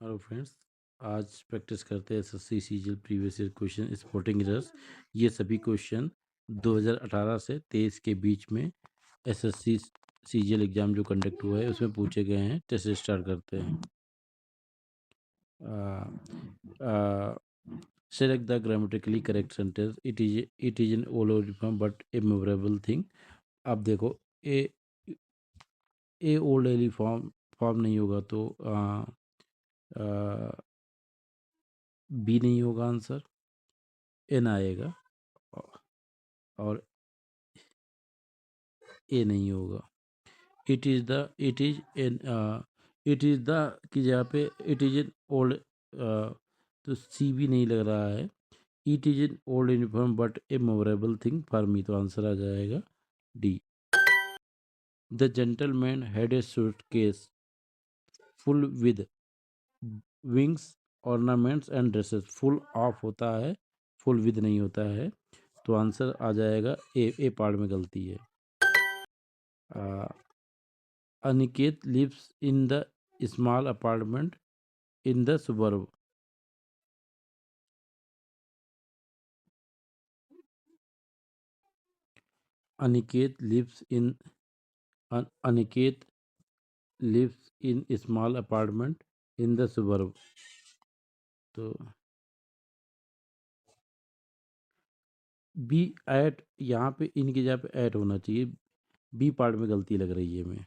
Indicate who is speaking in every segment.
Speaker 1: Hello friends. आज practice करते हैं SSC CGL previous year question sporting errors. ये सभी क्वेश्चन 2018 से 23 के बीच में एसएससी सीजीएल एग्जाम जो कंडक्ट हुआ है उसमें पूछे गए हैं। टेस्ट स्टार्ट करते हैं। Select the grammatically correct sentence. It is an old form but A memorable thing. अब देखो, ए ए ओल्ड एली फॉर्म नहीं होगा तो बी नहीं होगा आंसर, एन आएगा, और ए नहीं होगा। इट इज़ द की जगह पे इट इज एन ओल्ड, तो सी भी नहीं लग रहा है। It is an old uniform but A memorable thing for me, तो आंसर आ जाएगा D. The gentleman had a suitcase full with wings ornaments and dresses. Full of होता है, फुल विद नहीं होता है, तो आंसर आ जाएगा ए पार्ट में गलती है। Aniket lives in the small apartment in the suburb. Aniket Aniket lives in a small apartment in the suburb. तो बी एट, यहाँ पे इनकी जगह पे एट होना चाहिए। बी पार्ट में गलती लग रही है हमें।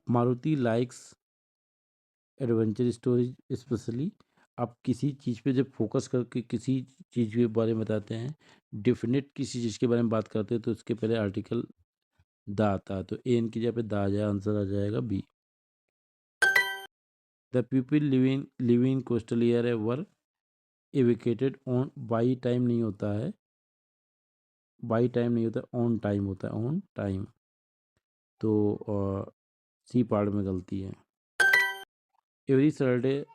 Speaker 1: Maruti likes adventure stories specially. आप किसी चीज़ पे जब फोकस करके किसी चीज़ के बारे में बताते हैं, डेफिनेट किसी चीज़ के बारे में बात करते हैं, तो उसके पहले आर्टिकल द आता है, तो एन की जगह पे द आ जाए, आंसर आ जाएगा B. The people living coastal area were evacuated on by time नहीं होता है, बाई टाइम नहीं होता, ऑन टाइम होता है, ऑन टाइम, तो सी पार्ट में गलती है। Every Saturday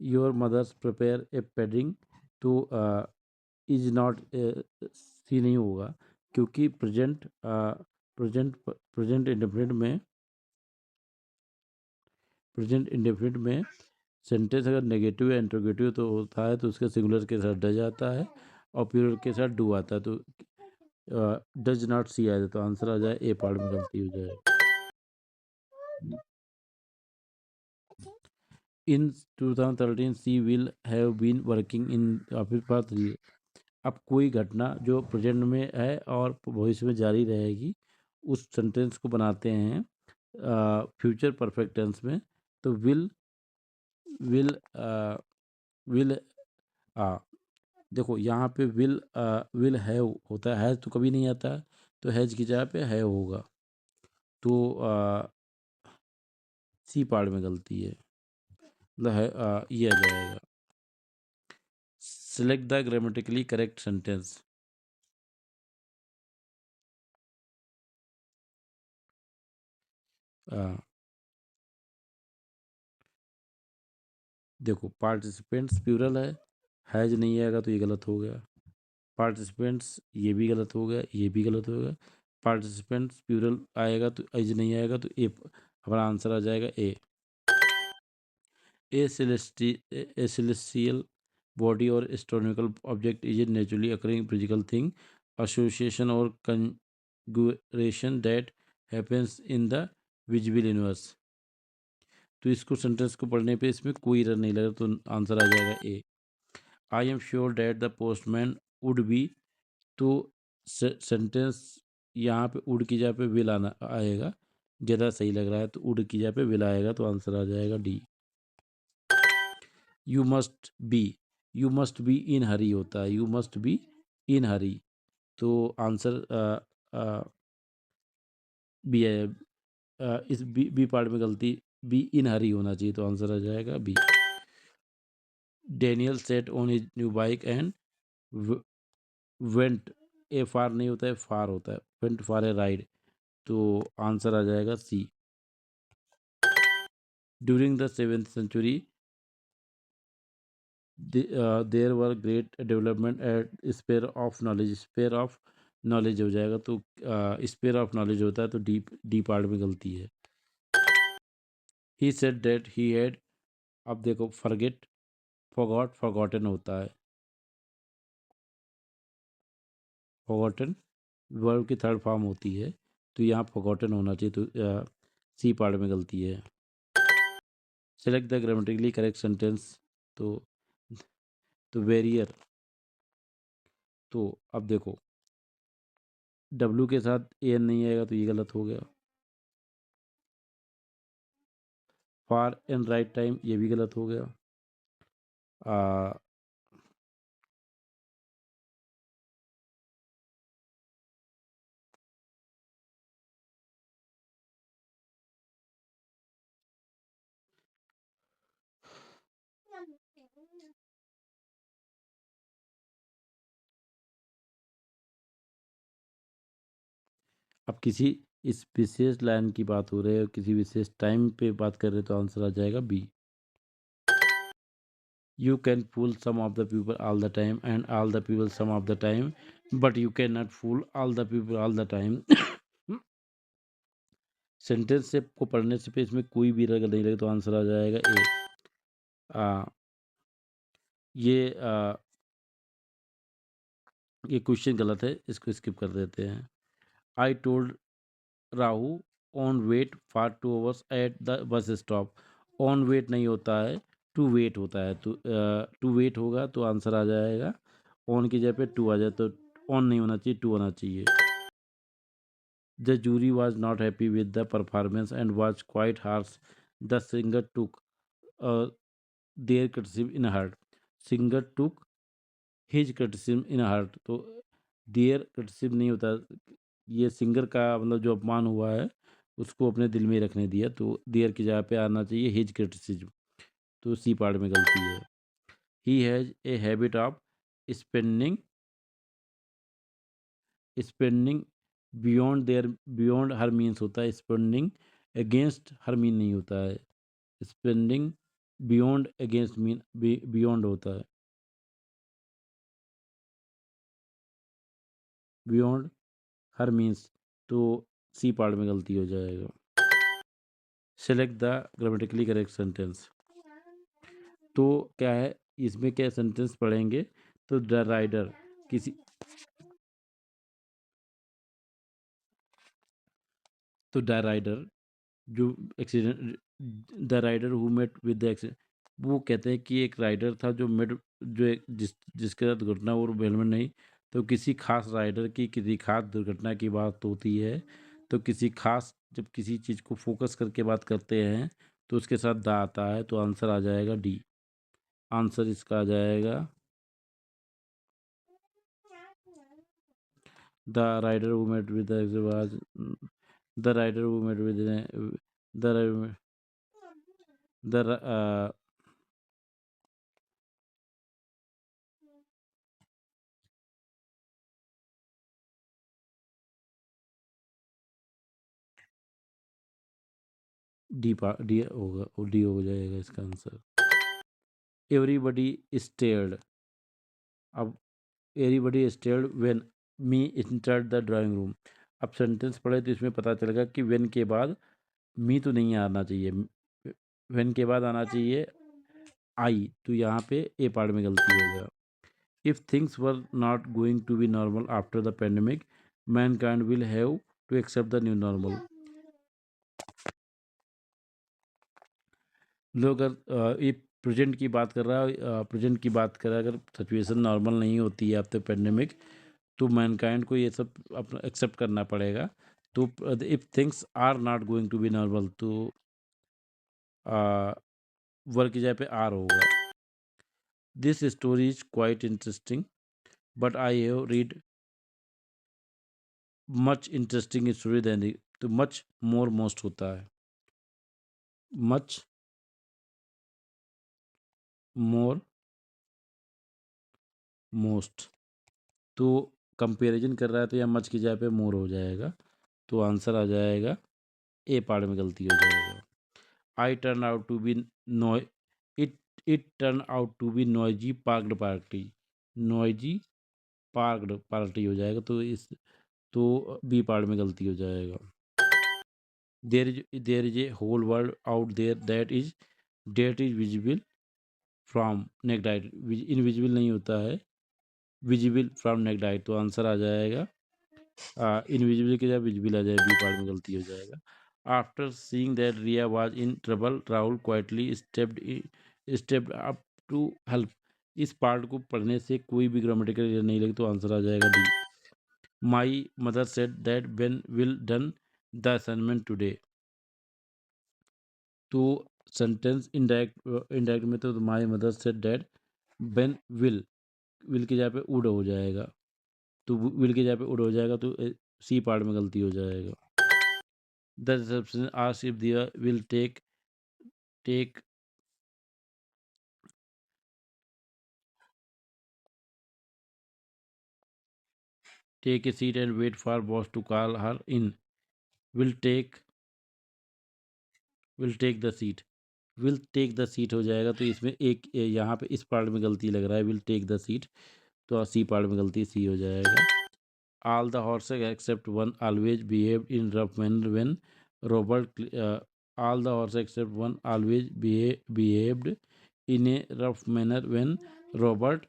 Speaker 1: your mothers prepare a pudding, तो इज नॉट, सी नहीं होगा, क्योंकि प्रेजेंट इंडेफिनिट में सेंटेंस अगर नेगेटिव या इंट्रोगेटिव तो होता है, तो उसके सिंगुलर के साथ डज आता है और प्लूरल के साथ डू आता है, तो डज नॉट सी आ जाए, तो आंसर आ जाए ए पार्ट में गलती हो जाए। In 2013 she will have been working in office for 3। अब कोई घटना जो प्रेजेंट में है और भविष्य में जारी रहेगी, उस सेंटेंस को बनाते हैं फ्यूचर परफेक्ट टेंस में, तो विल विल विल आ देखो, यहाँ पे विल हैव होता है, हैज तो कभी नहीं आता, तो हैज की जगह पे हैव होगा, तो सी पार्ट में गलती है, मतलब है, ये आ जाएगा। Select the grammatically correct sentence. देखो, पार्टिसिपेंट्स प्लूरल है, हैज नहीं आएगा तो ये गलत हो गया। पार्टिसिपेंट्स ये भी गलत हो गया, ये भी गलत हो गया। पार्टिसिपेंट्स प्लूरल आएगा तो एज नहीं आएगा, तो ए हमारा आंसर आ जाएगा ए। ए celestial body or astronomical object is a naturally occurring physical thing, association or configuration that happens in the visible universe। तो इसको सेंटेंस को पढ़ने पे इसमें कोई एरर नहीं लगा, तो आंसर आ जाएगा A. I am sure that the postman would be, तो सेंटेंस यहाँ पे उड की जगह पे विल आना आएगा, ज़्यादा सही लग रहा है, तो उड की जगह पे विल आएगा, तो आंसर आ जाएगा D. You must be in hurry होता है, you must be in hurry, तो आंसर बी है। इस बी पार्ट में गलती, बी इन हरी होना चाहिए, तो आंसर आ जाएगा B. Daniel sat on his new bike and went, a far नहीं होता है, फार होता है, वेंट फॉर ए राइड, तो आंसर आ जाएगा C. During the 7th century there were great development at sphere of knowledge, sphere of knowledge हो जाएगा, तो स्पेयर ऑफ नॉलेज होता है, तो डी पार्ट में गलती है। He said that he had, अब देखो फॉरगेट, फॉरगॉट, फॉरगॉटन होता है, फॉरगॉटन वर्ब की थर्ड फॉर्म होती है, तो यहाँ फॉरगॉटन होना चाहिए, तो सी पार्ट में गलती है। Select the grammatically correct sentence, तो वेरियर, तो अब देखो डब्ल्यू के साथ ए एन नहीं आएगा तो ये गलत हो गया। फार एंड राइट टाइम, ये भी गलत हो गया। आ, अब किसी इस विशेष लाइन की बात हो रही है और किसी विशेष टाइम पे बात कर रहे हैं, तो आंसर आ जाएगा B. You can fool some of the people all the time and all the people some of the time, but you cannot fool all the people all the time. Sentence से को पढ़ने से पे इसमें कोई भी रग नहीं लगे तो आंसर आ जाएगा ए। आ, ये आ, ये क्वेश्चन गलत है, इसको स्किप कर देते हैं। I told Rahu on wait for 2 hours at the bus stop. On wait नहीं होता है, टू वेट होता है, तो टू वेट होगा तो आंसर आ जाएगा, ऑन की जगह पे टू आ जाए तो ऑन नहीं होना चाहिए, टू होना चाहिए। The jury was not happy with the performance and was quite harsh, the singer took their criticism in heart. Singer took his criticism in heart, तो देयर क्रिटिसिज्म नहीं होता, ये सिंगर का मतलब जो अपमान हुआ है उसको अपने दिल में रखने दिया, तो देयर की जगह पे आना चाहिए हिज क्रिटिसिज्म, तो सी पार्ट में गलती है। He has a habit of spending spending beyond their, beyond her means होता है, स्पेंडिंग अगेंस्ट हर मीन नहीं होता है, spending beyond against mean beyond होता है, बियॉन्ड हर मीन्स, तो सी पार्ट में गलती हो जाएगा। Select the grammatically correct sentence, तो क्या है इसमें, क्या सेंटेंस पढ़ेंगे, तो द राइडर किसी, तो द राइडर जो accident, the rider who met with the accident, वो कहते हैं कि एक राइडर था जो मेट, जो जिसके साथ दुर्घटना और हेलमेट नहीं, तो किसी खास राइडर की किसी खास दुर्घटना की बात होती है, तो किसी खास जब किसी चीज़ को फोकस करके बात करते हैं तो उसके साथ द आता है, तो आंसर आ जाएगा डी। आंसर इसका आ जाएगा the rider who met with the rider who met with the the D होगा, और डी हो जाएगा इसका आंसर। एवरीबडी स्टेयर्ड, अब everybody stared when me entered the drawing room, अब सेंटेंस पढ़े तो इसमें पता चलेगा कि व्हेन के बाद मी तो नहीं आना चाहिए, व्हेन के बाद आना चाहिए आई, तो यहाँ पे ए पार्ट में गलती हो गया। If things were not going to be normal after the pandemic, mankind will have to accept the new normal. लोग अगर ये प्रेजेंट की बात कर रहा है, प्रेजेंट की बात कर रहा है, अगर सिचुएशन नॉर्मल नहीं होती है आफ्टर पेंडेमिक, तो मैनकाइंड को ये सब अपना एक्सेप्ट करना पड़ेगा, तो if things are not going to be normal, तो वर्क की जगह पे आर होगा। This story is quite interesting but I have read much interesting story then, तो मच मोर मोस्ट होता है, मच मोर मोस्ट, तो कंपैरिजन कर रहा है तो यह मच की जगह पे मोर हो जाएगा, तो आंसर आ जाएगा ए पार्ट में गलती हो जाएगा। I turn out to be no it it turn out to be noisy parked party, noisy parked party हो जाएगा, तो इस, तो बी पार्ट में गलती हो जाएगा। there is a whole world out there that is visible from naked eye. Invisible नहीं होता है, विजिबल फ्रॉम नेक्ड आई, तो आंसर आ जाएगा इनविजिबल की जगह विजिबल आ जाए, बी पार्ट में गलती हो जाएगा. After seeing that Riya was in trouble, Rahul quietly stepped up to help. इस पार्ट को पढ़ने से कोई भी ग्रामेटिकल एरर नहीं लगे, तो आंसर आ जाएगा D. My mother said that when will done the assignment today. तो सेंटेंस इंडायरेक्ट में तो my mother said that when will की जगह पे वुड हो जाएगा, तो विल की जगह पे वुड हो जाएगा, तो सी पार्ट में गलती हो जाएगा. The reception asked if Diya will take take a seat and wait for boss to call her in. Will take the seat, will take the seat हो जाएगा, तो इसमें एक यहाँ पे इस पार्ट में गलती लग रहा है, विल टेक द सीट, तो सी पार्ट में गलती सी हो जाएगा. All the horses except one always behaved in rough manner when all the horses except one always behaved in a rough manner when Robert.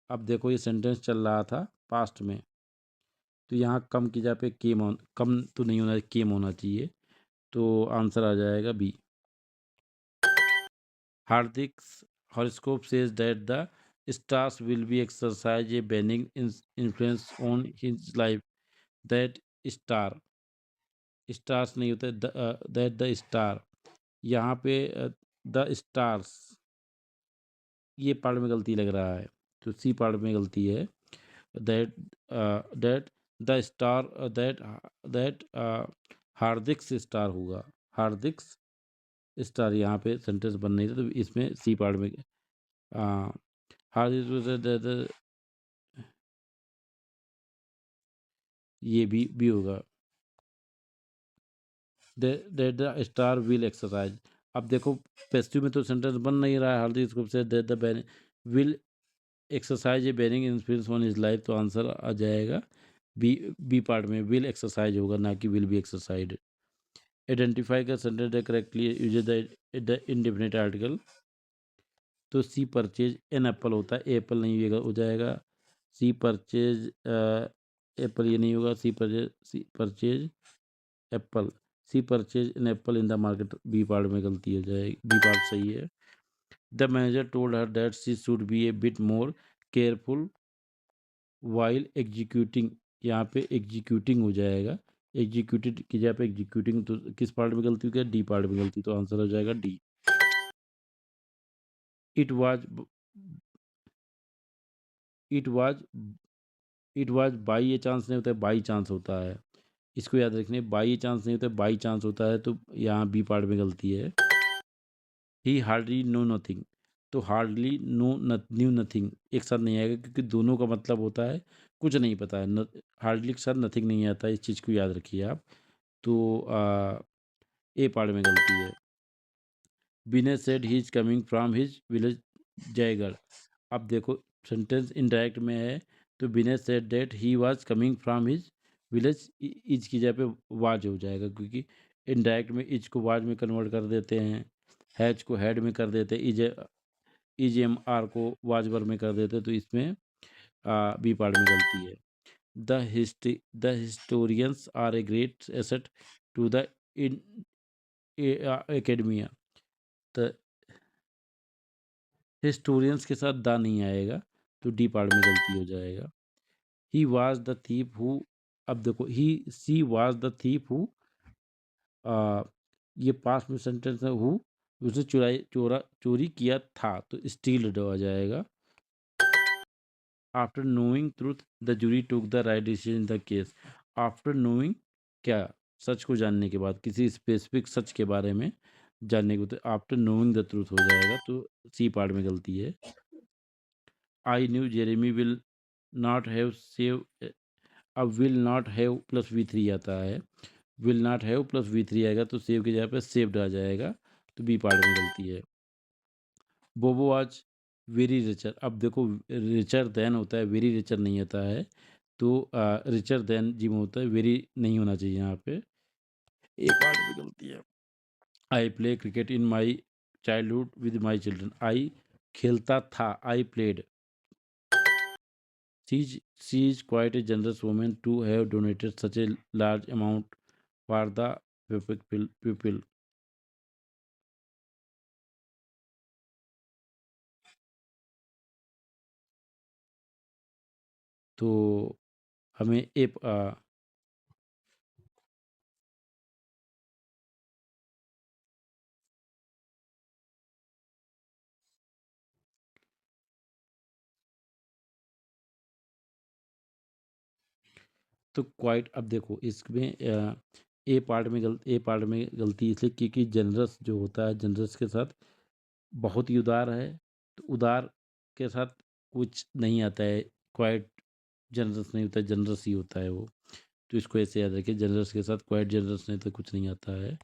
Speaker 1: अब देखो ये सेंटेंस चल रहा था पास्ट में, तो यहाँ कम की जगह पे कम तो नहीं होना, केम होना चाहिए, तो आंसर आ जाएगा B. Hardik's horoscope says that the stars will be exercise a banning influence on his life. That star, stars नहीं होता, दैट द स्टार, यहाँ पे द स्टार्स, ये पार्ट में गलती लग रहा है, तो सी पार्ट में गलती है. That that the star, that Hardik's star होगा, हार्दिक्स स्टार, यहाँ पे सेंटेंस बन नहीं था, तो इसमें सी पार्ट में हार्दिक, ये भी होगा. That the star will exercise. अब देखो पेस्टिव में तो सेंटेंस बन नहीं रहा है, हार्दिक स्कोप से that the will exercise a bearing influence on his life, तो आंसर आ जाएगा बी पार्ट में विल एक्सरसाइज होगा, ना कि विल बी एक्सरसाइज. आइडेंटिफाई का sentence correctly use the indefinite article, तो सी परचेज एन एप्पल होता है, एप्पल नहीं हो जाएगा. सी परचेज एप्पल, ये नहीं होगा. C purchase apple, C purchase an apple in the market, B part में गलती हो जाएगी, बी पार्ट सही है. The manager told her that she should be a bit more careful while executing, यहाँ पे एग्जीक्यूटिंग हो जाएगा, एग्जीक्यूटेड की जगह पे एग्जीक्यूटिंग, तो किस पार्ट में गलती हो गया, डी पार्ट में गलती, तो आंसर हो जाएगा D. It was it was it was by a chance नहीं होता है, बाई चांस होता है, इसको याद रखने. बाई चांस नहीं होता है, बाई चांस होता है, तो यहाँ बी पार्ट में गलती है. ही हार्डली नो नथिंग, तो हार्डली न्यू नथिंग एक साथ नहीं आएगा, क्योंकि दोनों का मतलब होता है कुछ नहीं पता है. हार्डली के साथ नथिंग नहीं आता है, इस चीज़ को याद रखिए आप. तो ए पार्ट में गलती है. Vinay said he is coming from his village Jaigarh. अब देखो सेंटेंस इनडायरेक्ट में है, तो Vinay said that he was coming from his village, is की जगह पे वाज हो जाएगा, क्योंकि इनडायरेक्ट में इज को वाज में कन्वर्ट कर देते हैं, हैज को हैड में कर देते हैं, इज एम आर को वाजवर में कर देते हैं, तो इसमें बी पार्ट में गलती है. The historians are a great asset to the academia, तो हिस्टोरियंस के साथ द नहीं आएगा, तो डी पार्ट में गलती हो जाएगा. He was the thief who, अब देखो she was the thief who, ये पास्ट में सेंटेंस है, हु उसने चोरी किया था, तो स्टील आ जाएगा. After knowing truth the jury took the right decision in the case. After knowing, क्या, सच को जानने के बाद, किसी स्पेसिफिक सच के बारे में जानने को, तो आफ्टर नोइंग द ट्रूथ हो जाएगा, तो सी पार्ट में गलती है. I knew Jeremy will not have save, अब will not have plus V3 आता है, will not have plus V3 आएगा, तो सेव की जगह पे सेव्ड आ जाएगा, तो बी पार्ट में गलती है. बोबो आज वेरी रिचर, अब देखो रिचर देन होता है, वेरी रिचर नहीं आता है, तो रिचर देन जिम होता है, वेरी नहीं होना चाहिए यहाँ पे. ए पार्ट में गलती है। I play cricket in my childhood with my children. I खेलता था, I played. She is quite a generous woman to have donated such a large amount for the pupil. तो हमें तो क्वाइट, अब देखो इसमें ए पार्ट में गलती इसलिए क्योंकि जनरस जो होता है, जनरस के साथ बहुत ही उदार है, तो उदार के साथ कुछ नहीं आता है। क्वाइट जनरस नहीं होता, जनरस ही होता है वो। तो इसको ऐसे याद रखिए, जनरस के साथ क्वाइट जनरस नहीं तो कुछ नहीं आता है।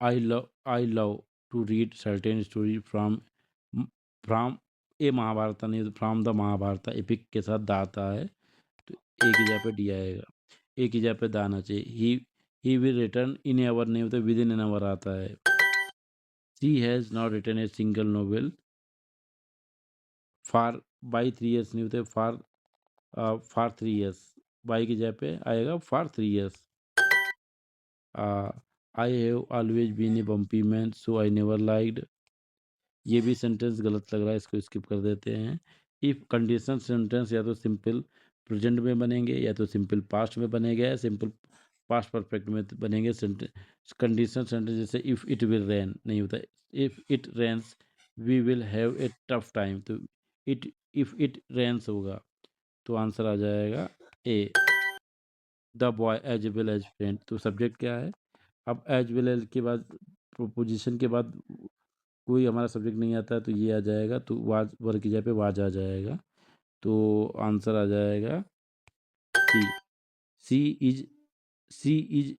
Speaker 1: I love to read certain story from ए महाभारत, नहीं तो फ्रॉम द महाभारत, एपिक के साथ दा आता है, तो ए की जगह पे डी आएगा। ए की जगह पे दा आना चाहिए। He will return in a hour, नहीं होता विद इन एन आवर आता है। She has not written a single novel for by 3 years, नहीं होते फॉर 3 years। बाई की जगह पे आएगा for 3 years। I have always been a bumpy man so I never liked. ये भी सेंटेंस गलत लग रहा है, इसको स्किप कर देते हैं। इफ कंडीशन सेंटेंस या तो सिंपल प्रेजेंट में बनेंगे, या तो सिंपल पास्ट में बनेंगे, या सिंपल पास्ट परफेक्ट में बनेंगे। कंडीशन सेंटेंस जैसे इफ इट विल रेन नहीं होता, if it rains we will have a tough time, तो इफ इट रेन्स होगा, तो आंसर आ जाएगा A. The boy as well as friend, तो सब्जेक्ट क्या है। अब एज वेल एज के बाद प्रोपोजिशन के बाद कोई हमारा सब्जेक्ट नहीं आता है, तो ये आ जाएगा, तो वाज वर्ग की जगह पे वाज आ जाएगा, तो आंसर आ जाएगा सी। सी इज सी इज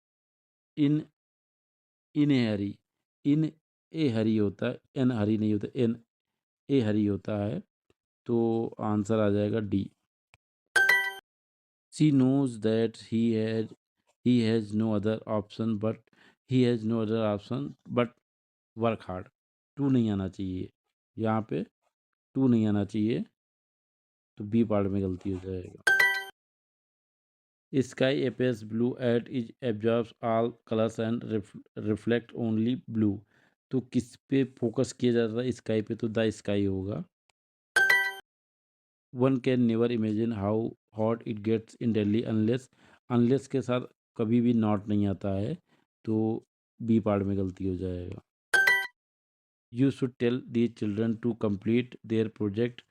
Speaker 1: इन इन ए हरी। इन ए हरी होता है, एन हरी नहीं होता, एन ए हरी होता है, तो आंसर आ जाएगा D. She knows that he has no other option but work hard. To नहीं आना चाहिए यहाँ पे, टू नहीं आना चाहिए, तो बी पार्ट में गलती हो जाएगा। Sky appears blue at it absorbs all colors and reflect only blue। तो किस पे फोकस किया जाता है स्काई पे, तो द स्काई होगा। One can never imagine how hot it gets in Delhi unless, unless के साथ कभी भी नॉट नहीं आता है, तो बी पार्ट में गलती हो जाएगा। You should tell the children to complete their project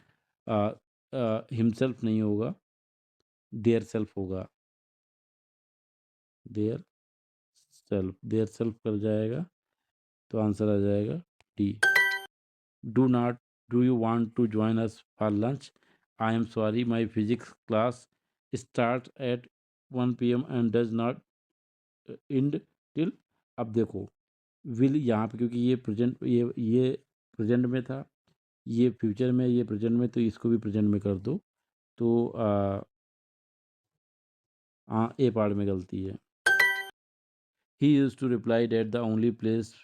Speaker 1: himself नहीं होगा, देयर सेल्फ होगा। देयर सेल्फ कर जाएगा, तो आंसर आ जाएगा D. Do not do you want to join us for lunch. I am sorry my physics class start at 1 PM and does not end till. अब देखो विल यहाँ पे, क्योंकि ये प्रेजेंट में था, ये फ्यूचर में, ये प्रेजेंट में, तो इसको भी प्रेजेंट में कर दो, तो ए पार्ट में गलती है। He use to reply date the only place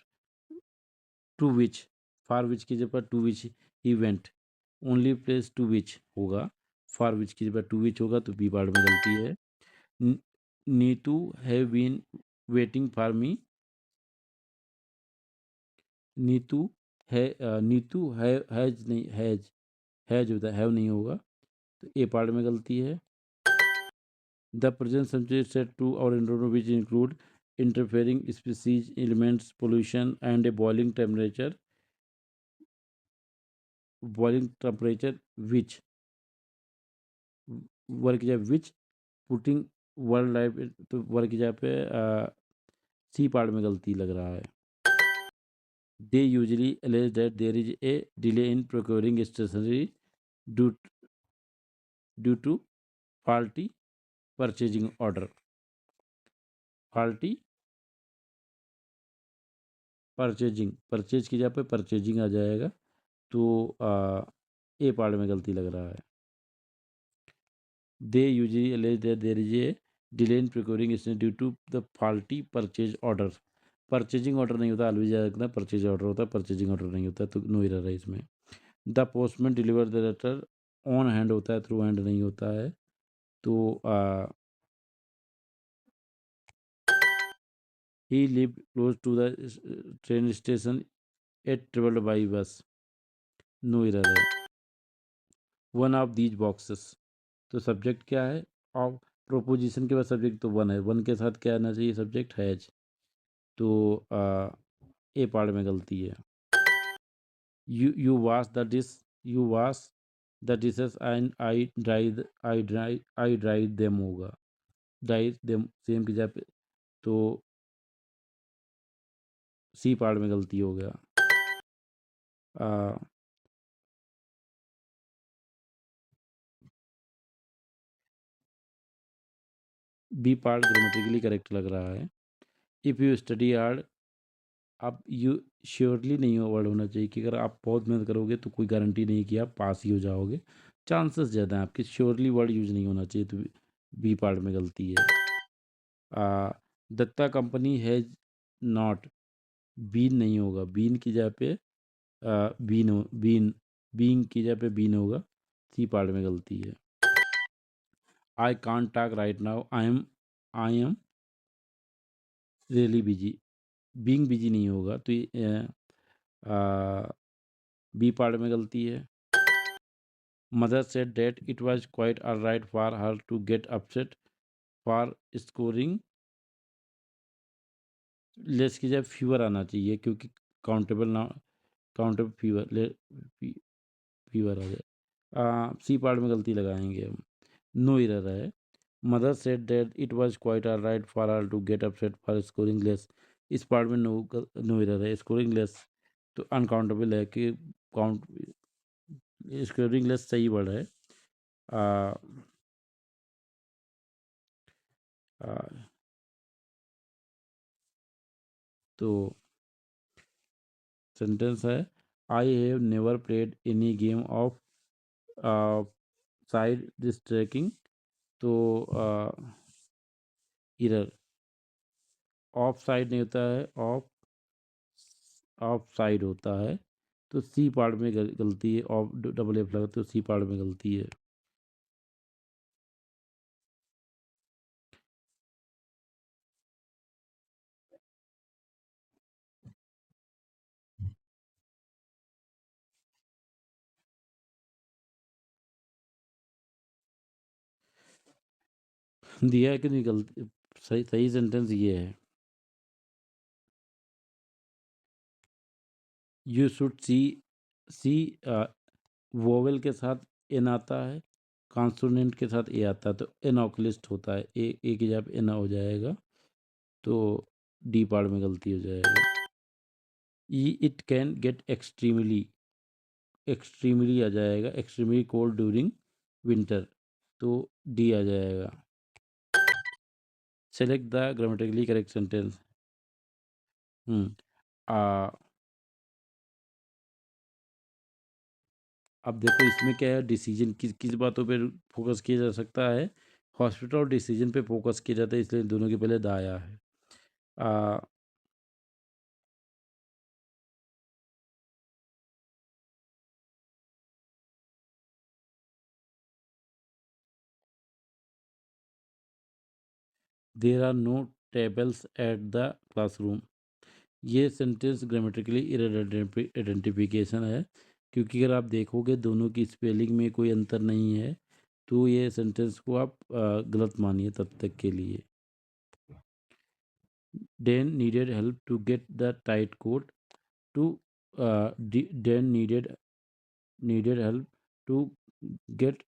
Speaker 1: to which, for which की जगह to which he went, only place to which होगा, फॉर विच की जगह टू विच होगा, तो बी पार्ट में गलती है। Neetu have been waiting for me. Neetu Neetu has नहीं, हैज होता है, हैव नहीं होगा, तो ए पार्ट में गलती है। The present subject set to और एंड्रोनो which include interfering species elements pollution and a boiling temperature which, वर्ग की जगह विच पुटिंग वर्ल्ड लाइफ, तो वर्ग की जगह पे सी पार्ट में गलती लग रहा है। They usually allege that there is a delay in procuring stationery due due to faulty purchasing order। faulty purchase की जगह पे परचेजिंग आ जाएगा, तो ए पार्ट में गलती लग रहा है। They usually allege that there is a delay in procuring is due to the faulty purchase order. Purchasing order नहीं होता, अलविदा रखना, परचेज ऑर्डर होता है, परचेजिंग ऑर्डर नहीं होता, तो नो एरर है इसमें। The postman deliver the letter on hand होता है, थ्रू हैंड नहीं होता है। तो he live close to the train station at travelled by bus, no error है। वन ऑफ दीज बॉक्सेस, तो सब्जेक्ट क्या है? ऑफ प्रोपोजिशन के बाद सब्जेक्ट तो वन है, वन के साथ क्या आना चाहिए? Subject has. तो ए पार्ट में गलती है। You wash the dish, you wash the dishes and I dry them होगा, ड्राई देम सेम की जगह पे, तो सी पार्ट में गलती हो गया। बी पार्ट ग्रामेटिकली करेक्ट लग रहा है। इफ़ यू स्टडी हार्ड, आप यू श्योरली नहीं वर्ड होना चाहिए कि अगर आप बहुत मेहनत करोगे तो कोई गारंटी नहीं कि आप पास ही हो जाओगे, चांसेस ज़्यादा हैं आपके, श्योरली वर्ड यूज नहीं होना चाहिए, तो बी पार्ट में गलती है। Datta company has not, been नहीं होगा, बीन की जगह पे बीन की जगह पे बीन होगा, सी पार्ट में गलती है। I can't talk right now, I am really busy, being busy नहीं होगा, तो बी पार्ट में गलती है। Mother said that it was quite all right for her to get upset for scoring less की जगह फीवर आना चाहिए, क्योंकि काउंटेबल ना, काउंटेबल फीवर आ जाए। सी पार्ट में गलती लगाएंगे हम, नो एरर है। Mother said that it was quite all right for her to get upset for scoring less, इस पार्ट में नो एरर है। स्कोरिंग लेस तो अनकाउंटेबल है कि काउंट, स्कोरिंग लेस सही वर्ड है। आ, आ, तो सेंटेंस है, I have never played any game of side distracting, तो इरर, ऑफ साइड नहीं होता है, ऑफ ऑफ साइड होता है, तो सी पार्ट में गलती है। ऑफ डबल एफ लगा तो सी पार्ट में गलती है। दिया है कि नहीं गलती, सही सही सेंटेंस ये है, you should see, see vowel के साथ एन आता है, कॉन्सोनेंट के साथ ए आता है, तो एनोक्लिस्ट होता है, ए की जगह एन हो जाएगा, तो डी पार्ट में गलती हो जाएगा। E it can get extremely, extremely आ जाएगा, एक्सट्रीमली कोल्ड ड्यूरिंग विंटर, तो डी आ जाएगा। Select the grammatically correct sentence. हम्म आ अब देखो इसमें क्या है, डिसीजन किस किस बातों पे फोकस किया जा सकता है? हॉस्पिटल और डिसीजन पे फोकस किया जाता है, इसलिए दोनों के पहले द आया है। आ, there are no tables at the classroom, ये सेंटेंस ग्रामेटिकली आइडेंटिफिकेशन है, क्योंकि अगर आप देखोगे दोनों की स्पेलिंग में कोई अंतर नहीं है, तो ये सेंटेंस को आप गलत मानिए तब तक के लिए। Dan needed help to get the tight coat to Dan needed help to get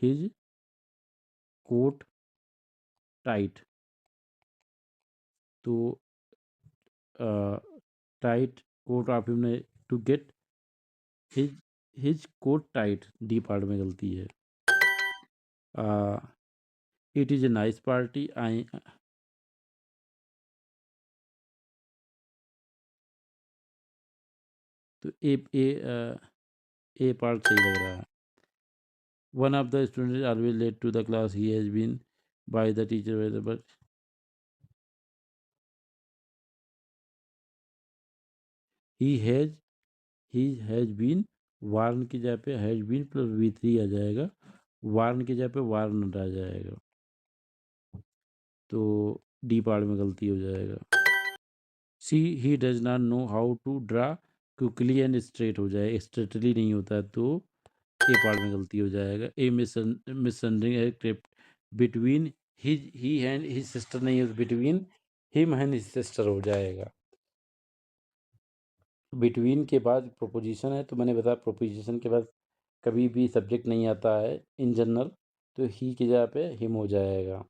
Speaker 1: his coat tight, तो टाइट कोट आप ने to get his his coat tight, D part में गलती है। It is a nice party, I, तो A part सही लग रहा है। One of the students always late to the class. He has been by the teacher, but he has he has been warn की जगह पे हैज बीन प्लस V3 आ जाएगा, warn की जगह पे वार्न आ जाएगा, तो डी पार्ट में गलती हो जाएगा। C he does not know how to draw quickly and straight हो जाए, स्ट्रेटली नहीं होता है, तो ए पार्ट में गलती हो जाएगा। ए मिसअंडरस्टैंडिंग है crypt between his he and his sister नहीं है, between him and his sister हो जाएगा। बिटवीन के बाद प्रोपोजिशन है, तो मैंने बताया प्रोपोजिशन के बाद कभी भी सब्जेक्ट नहीं आता है इन जनरल, तो ही की जगह पे हिम हो जाएगा।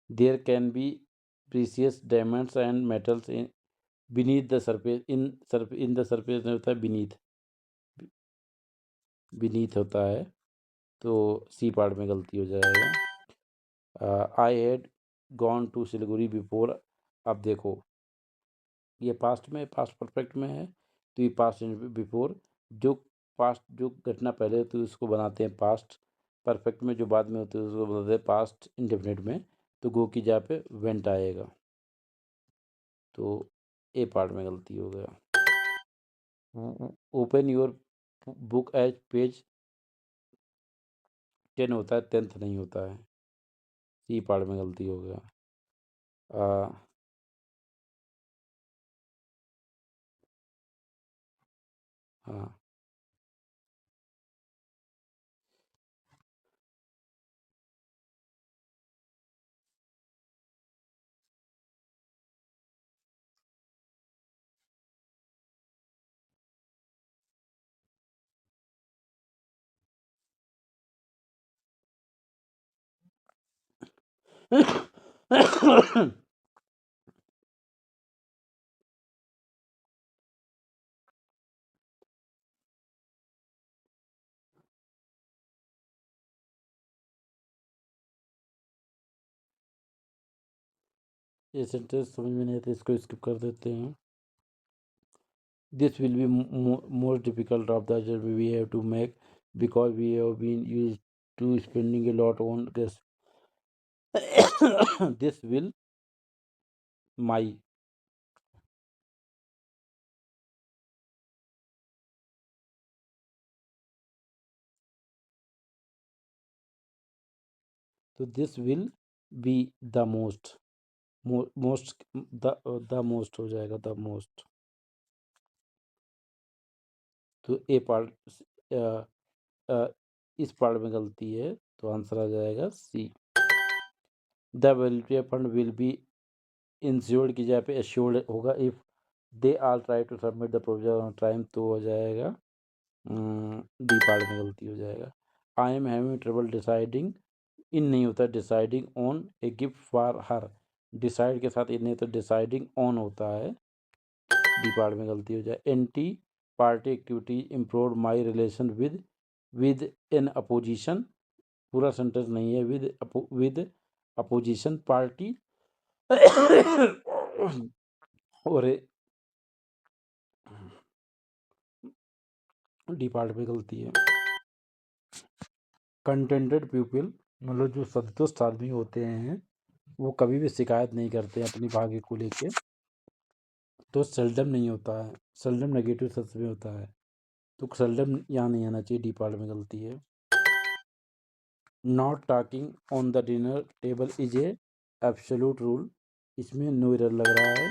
Speaker 1: There can be precious diamonds and metals in beneath the surface, in the surface में होता है बीनीथ, बीनीथ होता है, तो सी पार्ट में गलती हो जाएगा। I had gone to Siliguri before, अब देखो ये पास्ट में, पास्ट परफेक्ट में है, तो ये पास्ट बिफोर, जो पास्ट जो घटना पहले होती है उसको बनाते हैं पास्ट परफेक्ट में, जो बाद में होती है उसको बनाते हैं पास्ट इंडेफिनिट में, तो गो की जगह पे वेंट आएगा, तो ए पार्ट में गलती हो गया। Open your book as page 10 होता है, 10th नहीं होता है, सी पार्ट में गलती हो गया। हाँ ये सेंटेंस समझ में नहीं आता, इसको स्किप कर देते हैं। This will be most difficult of the journey we have to make, because we have been used to spending a lot on gas. This will my, so this will be the most, most the most हो जाएगा, the most, तो A part इस part में गलती है, तो answer आ जाएगा C. The welfare fund will be insured की जगह पे एश्योर्ड होगा, if they are try to submit the provision on time, तो हो जाएगा डी पार्ट में गलती हो जाएगा। I am having trouble deciding, in नहीं होता, deciding on a gift for her, decide के साथ इन नहीं होता, डिसाइडिंग ऑन होता है, डी पार्ट में गलती हो जाए। Anti party activity improve my relation with an opposition, पूरा सेंटेंस नहीं है, विद अपोजिशन पार्टी और डी पार्ट में गलती है। कंटेंटेड पीपल, मतलब जो संतुष्ट आदमी होते हैं वो कभी भी शिकायत नहीं करते हैं अपनी भाग्य को लेके, तो सेल्डम नहीं होता है, सेल्डम नेगेटिव सेंस में होता है, तो सेल्डम यहाँ नहीं आना चाहिए, डी पार्ट में गलती है। Not talking on the dinner table is a absolute rule, इसमें नो एरर लग रहा है।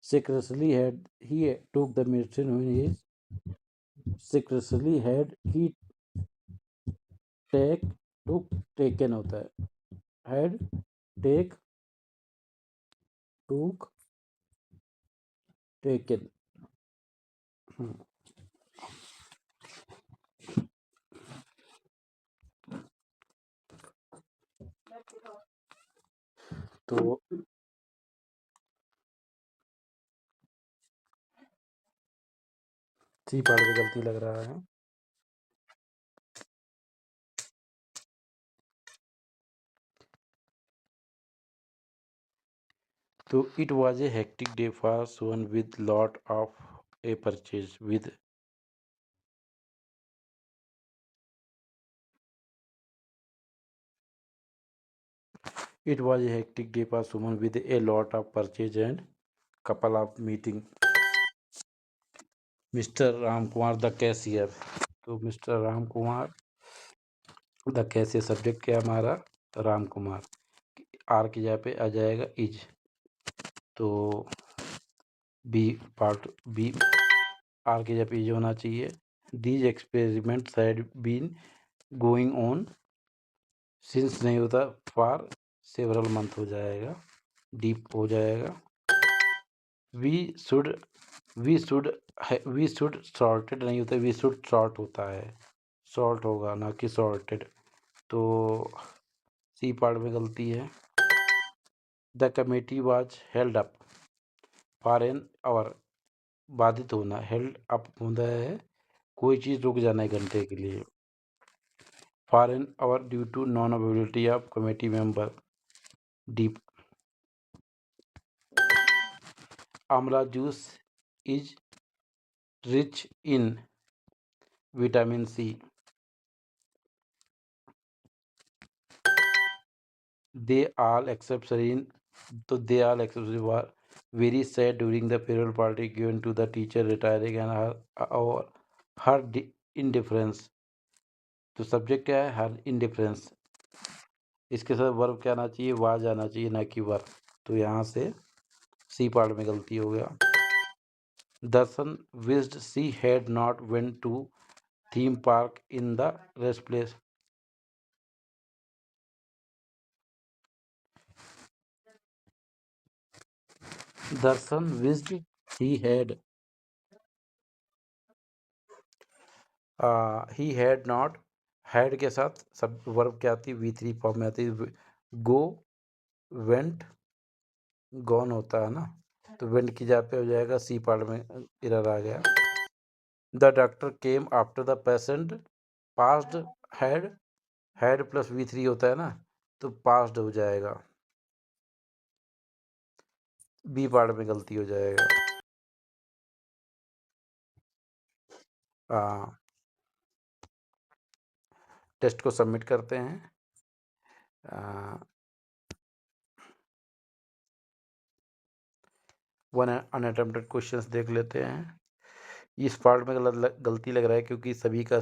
Speaker 1: Secretly had he took the medicine when he secretly had he take took taken होता है, had take took taken। तो सी पार्ट में गलती लग रहा है। तो it was a hectic day for Swan with lot of a purchase with It was a hectic day for Suman with a lot of purchase and couple of meeting. Mr. Ramkumar the cashier. तो mister Ram Kumar the cashier, subject क्या है हमारा? Ram Kumar. Are की जगह पे आ जाएगा is, तो B part B, are की जगह पे इज होना चाहिए। These experiments had been going on since नहीं होता, फॉर सेवरल मंथ हो जाएगा, डीप हो जाएगा। We should we should we should sorted नहीं होता, वी शुड सॉर्ट होता है, सॉल्ट होगा ना कि सॉर्टेड, तो सी पार्ट में गलती है। The committee was held up for an our, बाधित होना, हेल्ड अप होता है कोई चीज़ रुक जाना है घंटे के लिए। For an hour due to non availability of committee member, deep. Amla juice is rich in vitamin C. They all except Sareen, तो they all except were very sad during the farewell party given to the teacher retiring and her indifference. तो subject क्या है? Her indifference. इसके साथ verb क्या आना चाहिए? Was आना चाहिए, ना कि वर। तो यहाँ से सी पार्ट में गलती हो गया। Darshan wished she had not went to theme park in the rest place. Darshan wished he had not, had के साथ सब वर्ब क्या आती है? V3 फॉर्म में आती है। गो, वेंट, गॉन होता है ना, तो वेंट की जगह पे हो जाएगा, सी पार्ट में एरर आ गया। The doctor came after the patient passed, had plus V3 होता है ना, तो पास्ड हो जाएगा, बी पार्ट में गलती हो जाएगा। टेस्ट को सबमिट करते हैं। वन अनअटेम्प्टेड क्वेश्चंस देख लेते हैं। इस पार्ट में गलती लग रहा है क्योंकि सभी का